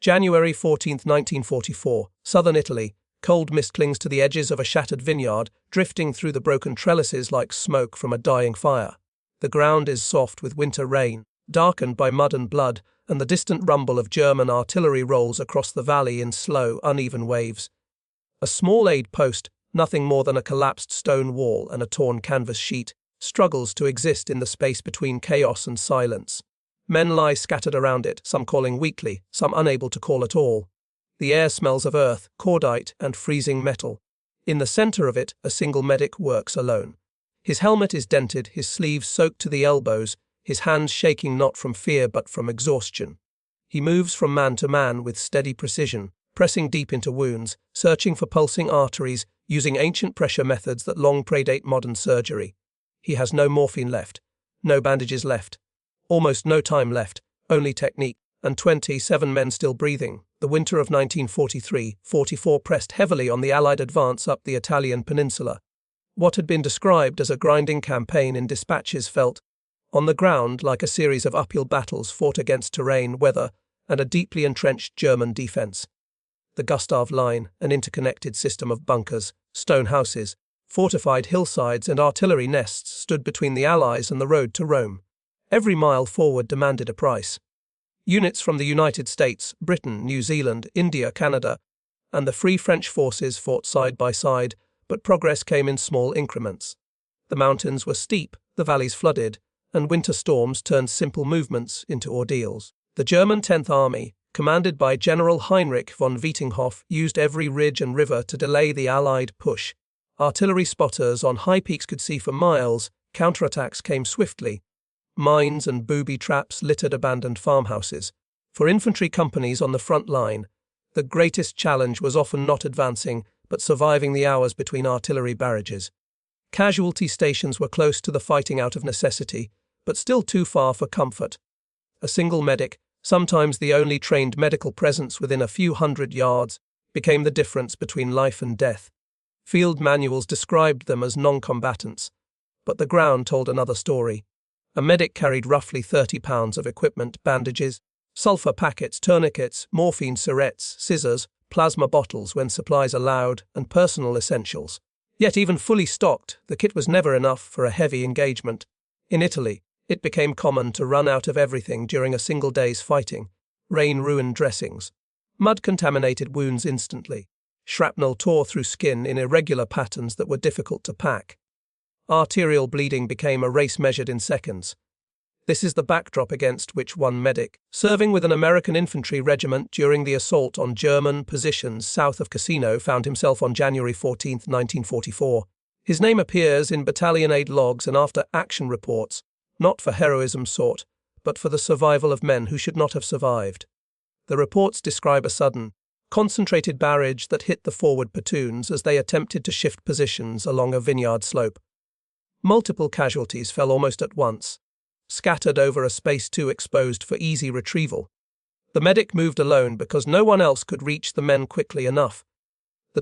January 14, 1944, southern Italy. Cold mist clings to the edges of a shattered vineyard, drifting through the broken trellises like smoke from a dying fire. The ground is soft with winter rain, darkened by mud and blood, and the distant rumble of German artillery rolls across the valley in slow, uneven waves. A small aid post, nothing more than a collapsed stone wall and a torn canvas sheet, struggles to exist in the space between chaos and silence. Men lie scattered around it, some calling weakly, some unable to call at all. The air smells of earth, cordite, and freezing metal. In the center of it, a single medic works alone. His helmet is dented, his sleeves soaked to the elbows, his hands shaking not from fear but from exhaustion. He moves from man to man with steady precision, pressing deep into wounds, searching for pulsing arteries, using ancient pressure methods that long predate modern surgery. He has no morphine left, no bandages left, almost no time left, only technique, and 27 men still breathing. The winter of 1943-44 pressed heavily on the Allied advance up the Italian peninsula. What had been described as a grinding campaign in dispatches felt, on the ground, like a series of uphill battles fought against terrain, weather, and a deeply entrenched German defense. The Gustav Line, an interconnected system of bunkers, stone houses, fortified hillsides and artillery nests, stood between the Allies and the road to Rome. Every mile forward demanded a price. Units from the United States, Britain, New Zealand, India, Canada, and the Free French forces fought side by side, but progress came in small increments. The mountains were steep, the valleys flooded, and winter storms turned simple movements into ordeals. The German 10th Army, commanded by General Heinrich von Vietinghoff, used every ridge and river to delay the Allied push. Artillery spotters on high peaks could see for miles, counterattacks came swiftly. Mines and booby traps littered abandoned farmhouses. For infantry companies on the front line, the greatest challenge was often not advancing, but surviving the hours between artillery barrages. Casualty stations were close to the fighting out of necessity, but still too far for comfort. A single medic, sometimes the only trained medical presence within a few hundred yards, became the difference between life and death. Field manuals described them as non-combatants, but the ground told another story. A medic carried roughly 30 pounds of equipment, bandages, sulfur packets, tourniquets, morphine syringes, scissors, plasma bottles when supplies allowed, and personal essentials. Yet even fully stocked, the kit was never enough for a heavy engagement. In Italy, it became common to run out of everything during a single day's fighting. Rain ruined dressings. Mud contaminated wounds instantly. Shrapnel tore through skin in irregular patterns that were difficult to pack. Arterial bleeding became a race measured in seconds. This is the backdrop against which one medic, serving with an American infantry regiment during the assault on German positions south of Cassino, found himself on January 14, 1944. His name appears in battalion aid logs and after-action reports, not for heroism sought, but for the survival of men who should not have survived. The reports describe a sudden, concentrated barrage that hit the forward platoons as they attempted to shift positions along a vineyard slope. Multiple casualties fell almost at once, scattered over a space too exposed for easy retrieval. The medic moved alone because no one else could reach the men quickly enough. The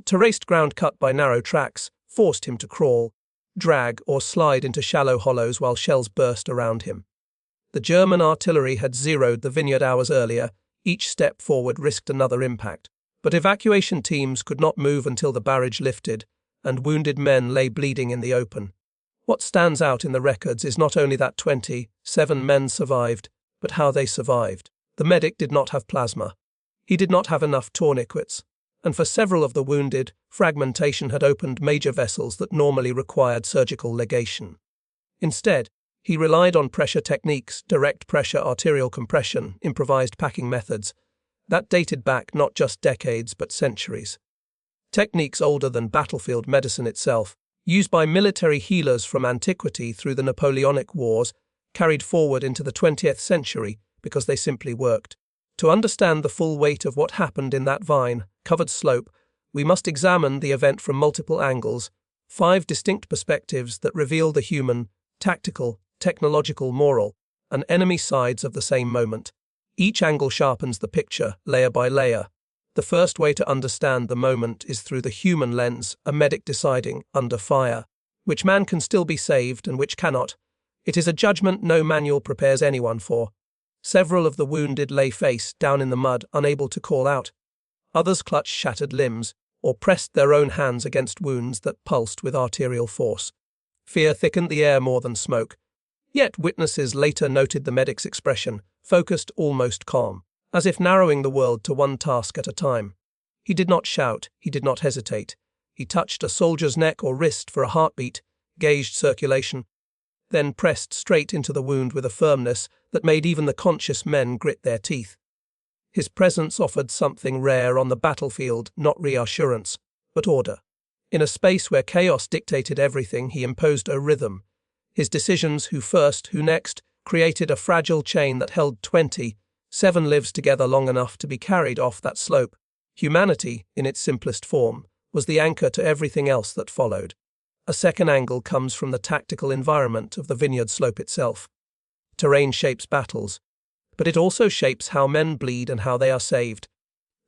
terraced ground cut by narrow tracks, forced him to crawl, drag, or slide into shallow hollows while shells burst around him. The German artillery had zeroed the vineyard hours earlier. Each step forward risked another impact. But evacuation teams could not move until the barrage lifted, and wounded men lay bleeding in the open. What stands out in the records is not only that 27 men survived, but how they survived. The medic did not have plasma. He did not have enough tourniquets, and for several of the wounded, fragmentation had opened major vessels that normally required surgical ligation. Instead, he relied on pressure techniques, direct pressure arterial compression, improvised packing methods, that dated back not just decades but centuries. Techniques older than battlefield medicine itself, used by military healers from antiquity through the Napoleonic Wars, carried forward into the 20th century because they simply worked. To understand the full weight of what happened in that vine-covered slope, we must examine the event from multiple angles, 5 distinct perspectives that reveal the human, tactical, technological, moral, and enemy sides of the same moment. Each angle sharpens the picture, layer by layer. The first way to understand the moment is through the human lens, a medic deciding, under fire, which man can still be saved and which cannot. It is a judgment no manual prepares anyone for. Several of the wounded lay face down in the mud, unable to call out. Others clutched shattered limbs, or pressed their own hands against wounds that pulsed with arterial force. Fear thickened the air more than smoke. Yet witnesses later noted the medic's expression, focused, almost calm, as if narrowing the world to one task at a time. He did not shout, he did not hesitate. He touched a soldier's neck or wrist for a heartbeat, gauged circulation, then pressed straight into the wound with a firmness that made even the conscious men grit their teeth. His presence offered something rare on the battlefield, not reassurance, but order. In a space where chaos dictated everything, he imposed a rhythm. His decisions, who first, who next, created a fragile chain that held 27 lives together long enough to be carried off that slope. Humanity, in its simplest form, was the anchor to everything else that followed. A second angle comes from the tactical environment of the vineyard slope itself. Terrain shapes battles, but it also shapes how men bleed and how they are saved.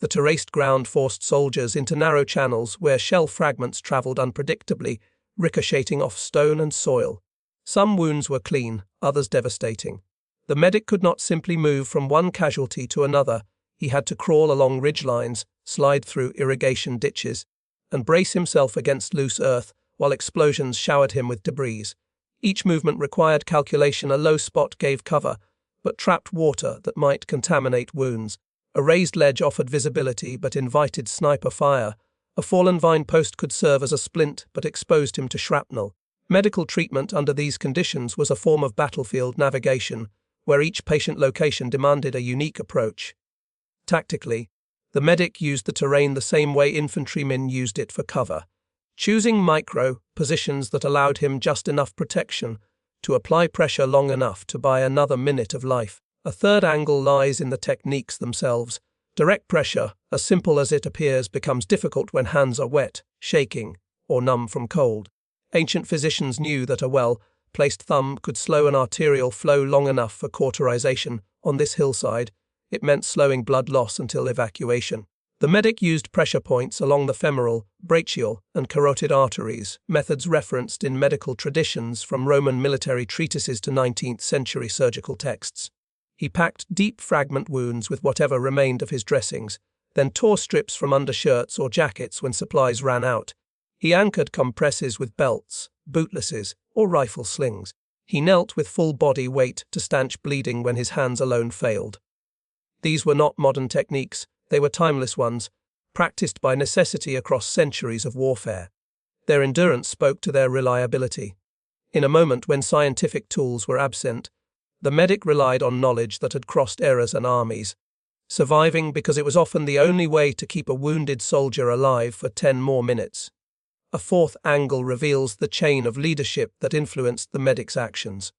The terraced ground forced soldiers into narrow channels where shell fragments travelled unpredictably, ricocheting off stone and soil. Some wounds were clean, others devastating. The medic could not simply move from one casualty to another. He had to crawl along ridgelines, slide through irrigation ditches, and brace himself against loose earth while explosions showered him with debris. Each movement required calculation. A low spot gave cover, but trapped water that might contaminate wounds. A raised ledge offered visibility but invited sniper fire. A fallen vine post could serve as a splint but exposed him to shrapnel. Medical treatment under these conditions was a form of battlefield navigation, where each patient location demanded a unique approach. Tactically, the medic used the terrain the same way infantrymen used it for cover, choosing micro-positions that allowed him just enough protection to apply pressure long enough to buy another minute of life. A third angle lies in the techniques themselves. Direct pressure, as simple as it appears, becomes difficult when hands are wet, shaking, or numb from cold. Ancient physicians knew that a well-placed thumb could slow an arterial flow long enough for cauterization. On this hillside, it meant slowing blood loss until evacuation. The medic used pressure points along the femoral, brachial, and carotid arteries, methods referenced in medical traditions from Roman military treatises to 19th century surgical texts. He packed deep fragment wounds with whatever remained of his dressings, then tore strips from undershirts or jackets when supplies ran out. He anchored compresses with belts, bootlaces, or rifle slings. He knelt with full body weight to stanch bleeding when his hands alone failed. These were not modern techniques, they were timeless ones, practiced by necessity across centuries of warfare. Their endurance spoke to their reliability. In a moment when scientific tools were absent, the medic relied on knowledge that had crossed eras and armies, surviving because it was often the only way to keep a wounded soldier alive for 10 more minutes. A fourth angle reveals the chain of leadership that influenced the medic's actions.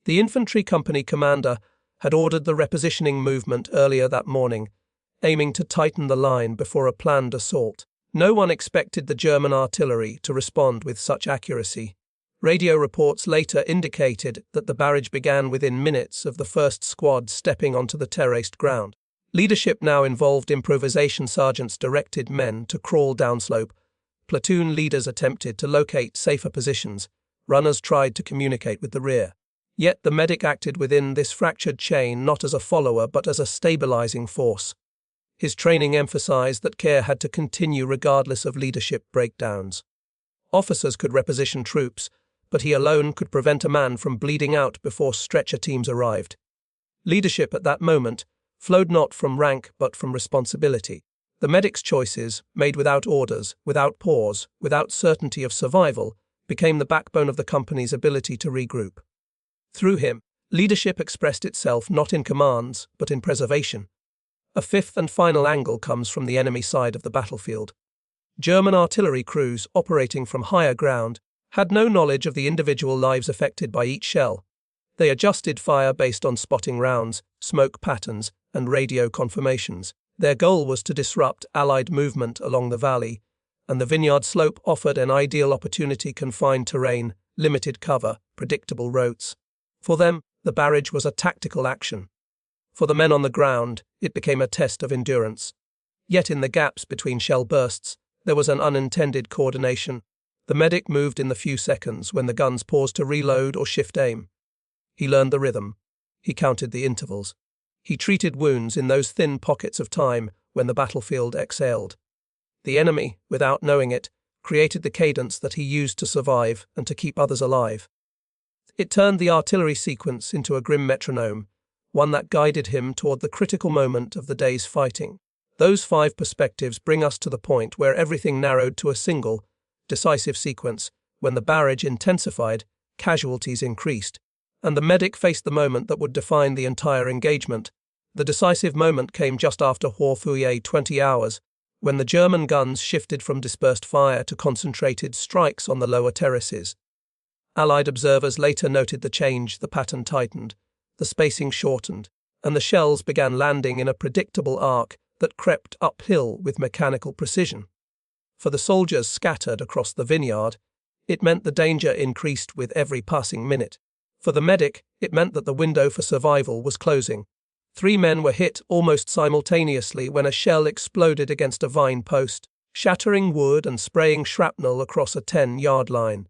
The infantry company commander had ordered the repositioning movement earlier that morning, aiming to tighten the line before a planned assault. No one expected the German artillery to respond with such accuracy. Radio reports later indicated that the barrage began within minutes of the first squad stepping onto the terraced ground. Leadership now involved improvisation. Sergeants directed men to crawl downslope. Platoon leaders attempted to locate safer positions. Runners tried to communicate with the rear. Yet the medic acted within this fractured chain not as a follower but as a stabilizing force. His training emphasized that care had to continue regardless of leadership breakdowns. Officers could reposition troops, but he alone could prevent a man from bleeding out before stretcher teams arrived. Leadership at that moment flowed not from rank but from responsibility. The medic's choices, made without orders, without pause, without certainty of survival, became the backbone of the company's ability to regroup. Through him, leadership expressed itself not in commands, but in preservation. A fifth and final angle comes from the enemy side of the battlefield. German artillery crews, operating from higher ground, had no knowledge of the individual lives affected by each shell. They adjusted fire based on spotting rounds, smoke patterns, and radio confirmations. Their goal was to disrupt Allied movement along the valley, and the vineyard slope offered an ideal opportunity. Confined terrain, limited cover, predictable routes. For them, the barrage was a tactical action. For the men on the ground, it became a test of endurance. Yet in the gaps between shell bursts, there was an unintended coordination. The medic moved in the few seconds when the guns paused to reload or shift aim. He learned the rhythm. He counted the intervals. He treated wounds in those thin pockets of time when the battlefield exhaled. The enemy, without knowing it, created the cadence that he used to survive and to keep others alive. It turned the artillery sequence into a grim metronome, one that guided him toward the critical moment of the day's fighting. Those 5 perspectives bring us to the point where everything narrowed to a single, decisive sequence. When the barrage intensified, casualties increased, and the medic faced the moment that would define the entire engagement. The decisive moment came just after Horfouye 20 hours, when the German guns shifted from dispersed fire to concentrated strikes on the lower terraces. Allied observers later noted the change. The pattern tightened, the spacing shortened, and the shells began landing in a predictable arc that crept uphill with mechanical precision. For the soldiers scattered across the vineyard, it meant the danger increased with every passing minute. For the medic, it meant that the window for survival was closing. 3 men were hit almost simultaneously when a shell exploded against a vine post, shattering wood and spraying shrapnel across a 10-yard line.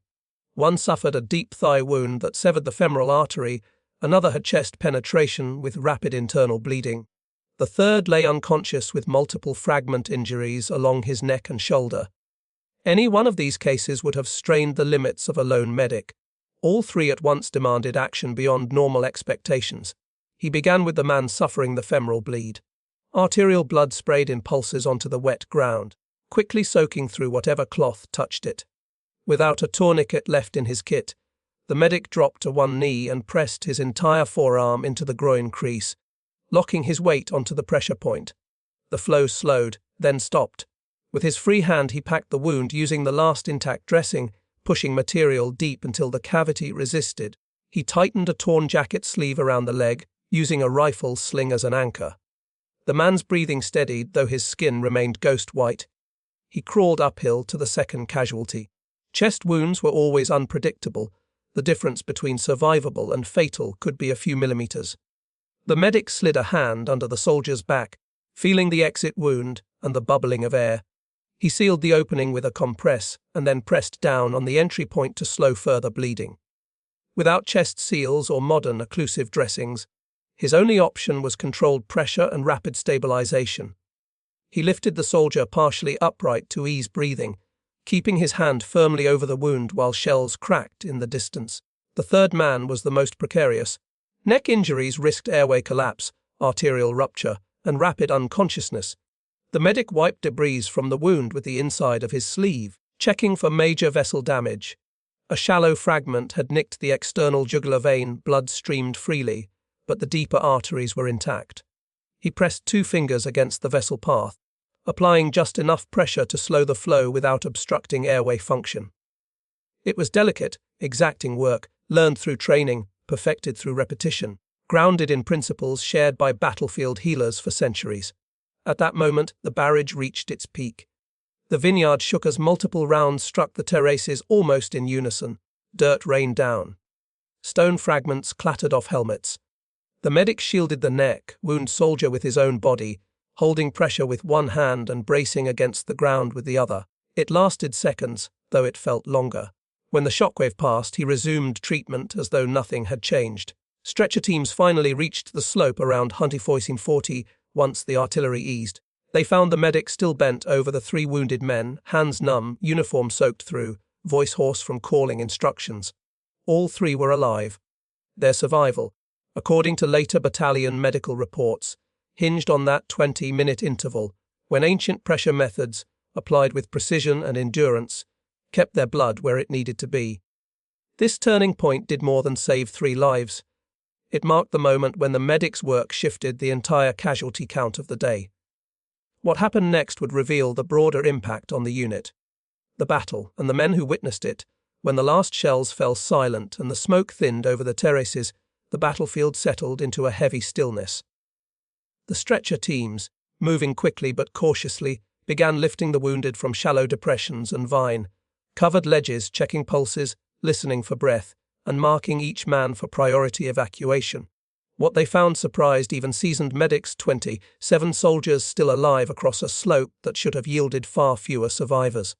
One suffered a deep thigh wound that severed the femoral artery, another had chest penetration with rapid internal bleeding. The third lay unconscious with multiple fragment injuries along his neck and shoulder. Any one of these cases would have strained the limits of a lone medic. All 3 at once demanded action beyond normal expectations. He began with the man suffering the femoral bleed. Arterial blood sprayed in pulses onto the wet ground, quickly soaking through whatever cloth touched it. Without a tourniquet left in his kit, the medic dropped to one knee and pressed his entire forearm into the groin crease, locking his weight onto the pressure point. The flow slowed, then stopped. With his free hand he packed the wound using the last intact dressing, pushing material deep until the cavity resisted. He tightened a torn jacket sleeve around the leg, using a rifle sling as an anchor. The man's breathing steadied, though his skin remained ghost white. He crawled uphill to the second casualty. Chest wounds were always unpredictable. The difference between survivable and fatal could be a few millimeters. The medic slid a hand under the soldier's back, feeling the exit wound and the bubbling of air. He sealed the opening with a compress and then pressed down on the entry point to slow further bleeding. Without chest seals or modern occlusive dressings, his only option was controlled pressure and rapid stabilization. He lifted the soldier partially upright to ease breathing, keeping his hand firmly over the wound while shells cracked in the distance. The third man was the most precarious. Neck injuries risked airway collapse, arterial rupture, and rapid unconsciousness. The medic wiped debris from the wound with the inside of his sleeve, checking for major vessel damage. A shallow fragment had nicked the external jugular vein, blood streamed freely, but the deeper arteries were intact. He pressed 2 fingers against the vessel path, applying just enough pressure to slow the flow without obstructing airway function. It was delicate, exacting work, learned through training, perfected through repetition, grounded in principles shared by battlefield healers for centuries. At that moment, the barrage reached its peak. The vineyard shook as multiple rounds struck the terraces almost in unison. Dirt rained down. Stone fragments clattered off helmets. The medic shielded the neck, wound soldier with his own body, holding pressure with one hand and bracing against the ground with the other. It lasted seconds, though it felt longer. When the shockwave passed, he resumed treatment as though nothing had changed. Stretcher teams finally reached the slope around Huntifoysin 40 once the artillery eased. They found the medic still bent over the 3 wounded men, hands numb, uniform soaked through, voice hoarse from calling instructions. All 3 were alive. Their survival, according to later battalion medical reports, hinged on that 20-minute interval when ancient pressure methods, applied with precision and endurance, kept their blood where it needed to be. This turning point did more than save 3 lives. It marked the moment when the medic's work shifted the entire casualty count of the day. What happened next would reveal the broader impact on the unit. The battle, and the men who witnessed it, when the last shells fell silent and the smoke thinned over the terraces, the battlefield settled into a heavy stillness. The stretcher teams, moving quickly but cautiously, began lifting the wounded from shallow depressions and vine-covered ledges, checking pulses, listening for breath, and marking each man for priority evacuation. What they found surprised even seasoned medics. 27 soldiers still alive across a slope that should have yielded far fewer survivors.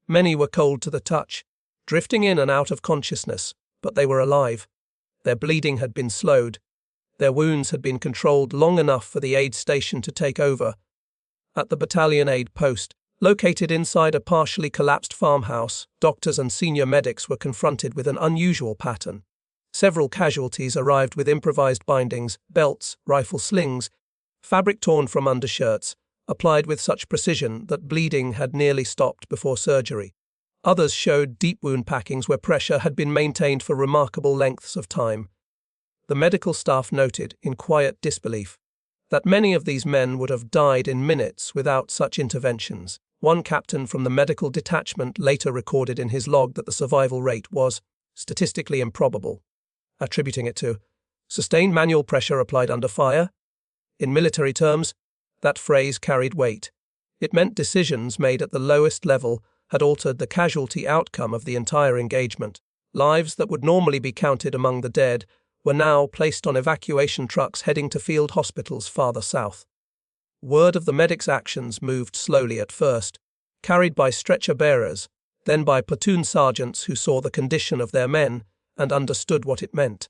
Many were cold to the touch, drifting in and out of consciousness, but they were alive. Their bleeding had been slowed. Their wounds had been controlled long enough for the aid station to take over. At the battalion aid post, located inside a partially collapsed farmhouse, doctors and senior medics were confronted with an unusual pattern. Several casualties arrived with improvised bindings, belts, rifle slings, fabric torn from undershirts, applied with such precision that bleeding had nearly stopped before surgery. Others showed deep wound packings where pressure had been maintained for remarkable lengths of time. The medical staff noted, in quiet disbelief, that many of these men would have died in minutes without such interventions. One captain from the medical detachment later recorded in his log that the survival rate was statistically improbable, attributing it to sustained manual pressure applied under fire. In military terms, that phrase carried weight. It meant decisions made at the lowest level had altered the casualty outcome of the entire engagement. Lives that would normally be counted among the dead were now placed on evacuation trucks heading to field hospitals farther south. Word of the medics' actions moved slowly at first, carried by stretcher bearers, then by platoon sergeants who saw the condition of their men and understood what it meant.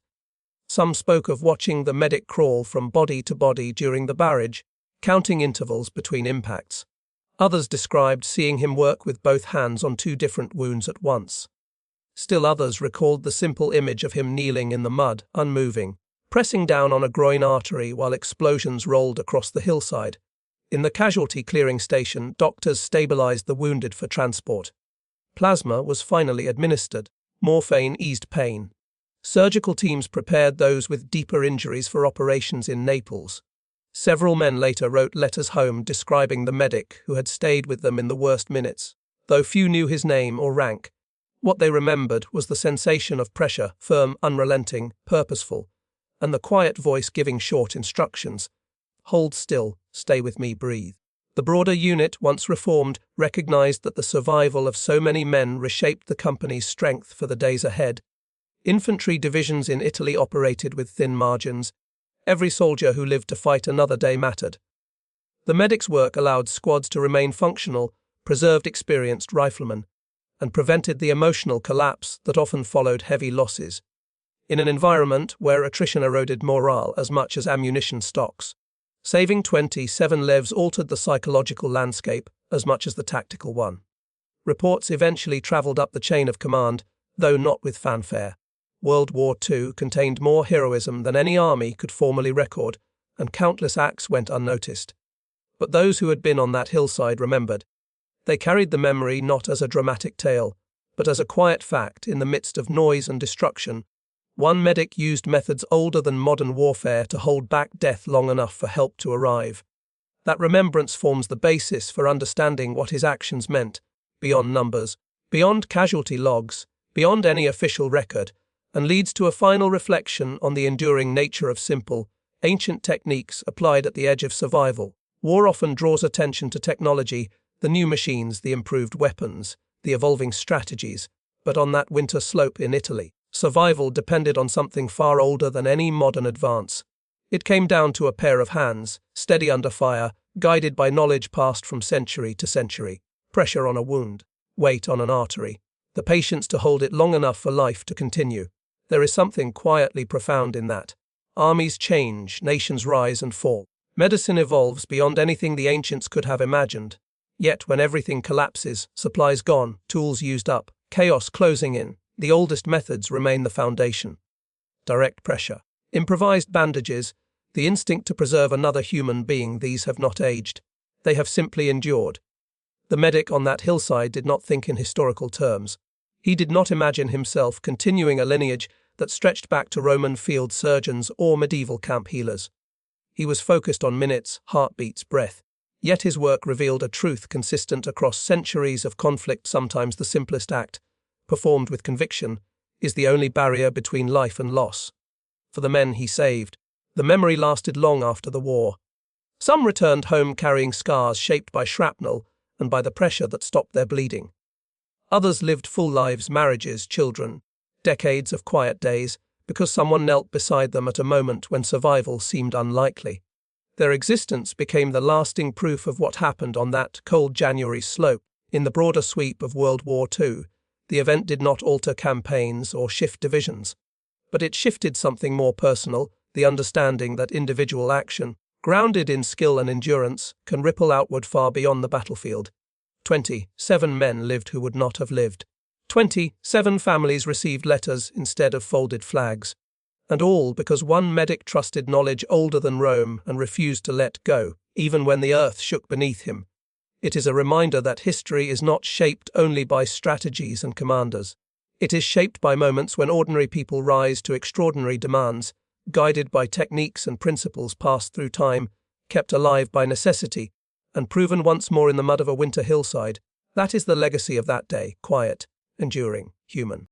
Some spoke of watching the medic crawl from body to body during the barrage, counting intervals between impacts. Others described seeing him work with both hands on 2 different wounds at once. Still others recalled the simple image of him kneeling in the mud, unmoving, pressing down on a groin artery while explosions rolled across the hillside. In the casualty clearing station, doctors stabilized the wounded for transport. Plasma was finally administered. Morphine eased pain. Surgical teams prepared those with deeper injuries for operations in Naples. Several men later wrote letters home describing the medic who had stayed with them in the worst minutes. Though few knew his name or rank, what they remembered was the sensation of pressure, firm, unrelenting, purposeful, and the quiet voice giving short instructions. Hold still, stay with me, breathe. The broader unit, once reformed, recognized that the survival of so many men reshaped the company's strength for the days ahead. Infantry divisions in Italy operated with thin margins. Every soldier who lived to fight another day mattered. The medics' work allowed squads to remain functional, preserved experienced riflemen, and prevented the emotional collapse that often followed heavy losses. In an environment where attrition eroded morale as much as ammunition stocks, saving 27 lives altered the psychological landscape as much as the tactical one. Reports eventually travelled up the chain of command, though not with fanfare. World War II contained more heroism than any army could formally record, and countless acts went unnoticed. But those who had been on that hillside remembered. They carried the memory not as a dramatic tale, but as a quiet fact in the midst of noise and destruction. One medic used methods older than modern warfare to hold back death long enough for help to arrive. That remembrance forms the basis for understanding what his actions meant, beyond numbers, beyond casualty logs, beyond any official record, and leads to a final reflection on the enduring nature of simple, ancient techniques applied at the edge of survival. War often draws attention to technology, the new machines, the improved weapons, the evolving strategies, but on that winter slope in Italy, survival depended on something far older than any modern advance. It came down to a pair of hands, steady under fire, guided by knowledge passed from century to century, pressure on a wound, weight on an artery, the patience to hold it long enough for life to continue. There is something quietly profound in that. Armies change, nations rise and fall. Medicine evolves beyond anything the ancients could have imagined. Yet when everything collapses, supplies gone, tools used up, chaos closing in, the oldest methods remain the foundation. Direct pressure, improvised bandages, the instinct to preserve another human being, these have not aged. They have simply endured. The medic on that hillside did not think in historical terms. He did not imagine himself continuing a lineage that stretched back to Roman field surgeons or medieval camp healers. He was focused on minutes, heartbeats, breath. Yet his work revealed a truth consistent across centuries of conflict. Sometimes the simplest act, performed with conviction, is the only barrier between life and loss. For the men he saved, the memory lasted long after the war. Some returned home carrying scars shaped by shrapnel and by the pressure that stopped their bleeding. Others lived full lives, marriages, children, decades of quiet days, because someone knelt beside them at a moment when survival seemed unlikely. Their existence became the lasting proof of what happened on that cold January slope. In the broader sweep of World War II, the event did not alter campaigns or shift divisions, but it shifted something more personal, the understanding that individual action, grounded in skill and endurance, can ripple outward far beyond the battlefield. 20. 7 men lived who would not have lived. 20. 7 families received letters instead of folded flags. And all because one medic trusted knowledge older than Rome and refused to let go, even when the earth shook beneath him. It is a reminder that history is not shaped only by strategies and commanders. It is shaped by moments when ordinary people rise to extraordinary demands, guided by techniques and principles passed through time, kept alive by necessity, and proven once more in the mud of a winter hillside. That is the legacy of that day, quiet, enduring, human.